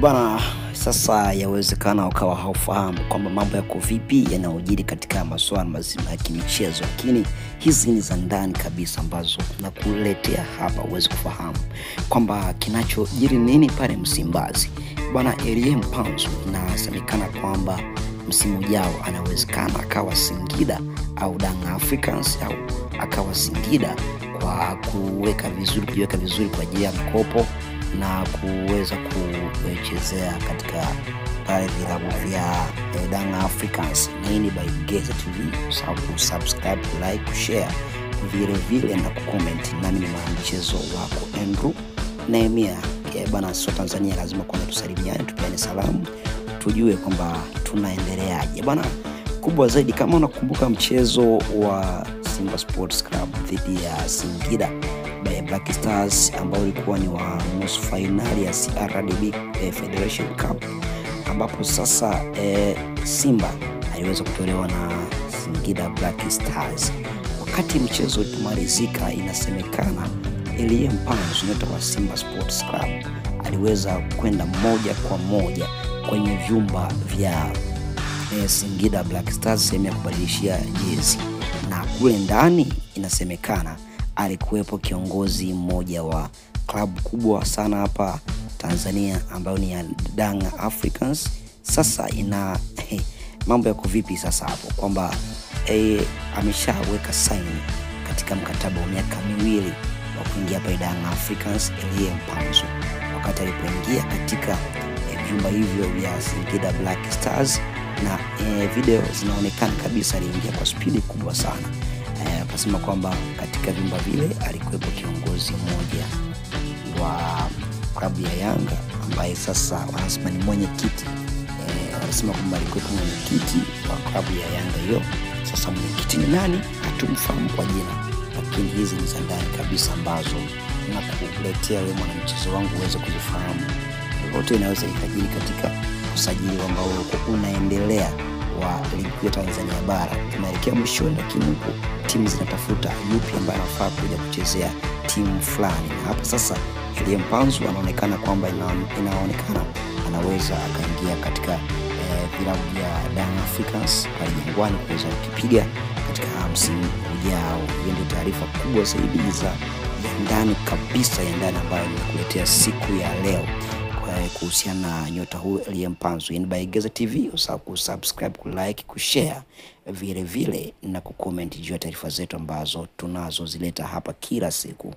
Bana, sasa yawezekana ukawa haufahamu kwamba mambo yako vipi yanayojiri katika masuala mazima ya kimichezo, lakini hizi ni za ndani kabisa ambazo nakuletea hapa uweze kufahamu kwamba kinachojiri nini pale Msimbazi. Bwana Elie Mpanzu inasemekana kwamba msimu ujao anawezekana akawa Singida au Young Africans au akawa Singida kwa kujiweka vizuri kwa ajili ya mkopo na kuweza kuchezea katika pale vilabu vya Young Africans. Nini by Geza TV, subscribe, like, share vile na kucomment. Nami ni mwanamchezo wako Andrew Nehemia. Bana, sio Tanzania lazima kwanza tusalimiane, tupeane salamu, tujue kwamba tunaendeleaje. Bana, kubwa zaidi kama unakumbuka mchezo wa Simba Sports Club dhidi ya Singida Black Stars ambao ulikuwa ni wa nusu finali ya CRDB Federation Cup, ambapo sasa Simba aliweza kutolewa na Singida Black Stars. Wakati mchezo ulipomalizika, inasemekana Elie Mpanzu nyota wa Simba Sports Club aliweza kwenda moja kwa moja kwenye vyumba vya Singida Black Stars sehemu ya kubadilishia jezi, na kule ndani inasemekana alikuwepo kiongozi mmoja wa klabu kubwa sana hapa Tanzania ambayo ni ya Young Africans. Sasa mambo yako vipi sasa hapo kwamba ameshaweka saini katika mkataba wa miaka 2 wa kuingia hapa Young Africans. Elie Mpanzu wakati alipoingia katika vyumba hivyo vya Singida Black Stars, na video zinaonekana kabisa aliingia kwa spidi kubwa sana. Akasema kwamba katika vyumba vile alikuwepo kiongozi mmoja wa klabu ya Yanga ambaye sasa wanasema ni mwenyekiti. Wanasema kwamba alikuwepo mwenyekiti wa klabu ya Yanga hiyo. Sasa mwenyekiti ni nani hatumfahamu kwa jina, lakini hizi ni za ndani kabisa ambazo nakuletea wewe mwanamchezo wangu uweze kuzifahamu. Yote inaweza ikajiri katika usajili ambao unaendelea wa ligi ya Tanzania bara. Tunaelekea mwishoni, lakini huko timu zinatafuta yupi ambaye anafaa kuja kuchezea timu fulani. Na hapa sasa Elie Mpanzu anaonekana kwamba inaonekana anaweza akaingia katika vilabu vya Young Africans kwa Jangwani kuweza kupiga katika msimu ujao. Hiyo ndio taarifa kubwa zaidi za ndani kabisa ya ndani ambayo nimekuletea siku ya leo kuhusiana na nyota huyu Elie Mpanzu. By Geza TV, usahau kusubscribe, kulike, kushare vile na kucomment juu ya taarifa zetu ambazo tunazozileta hapa kila siku.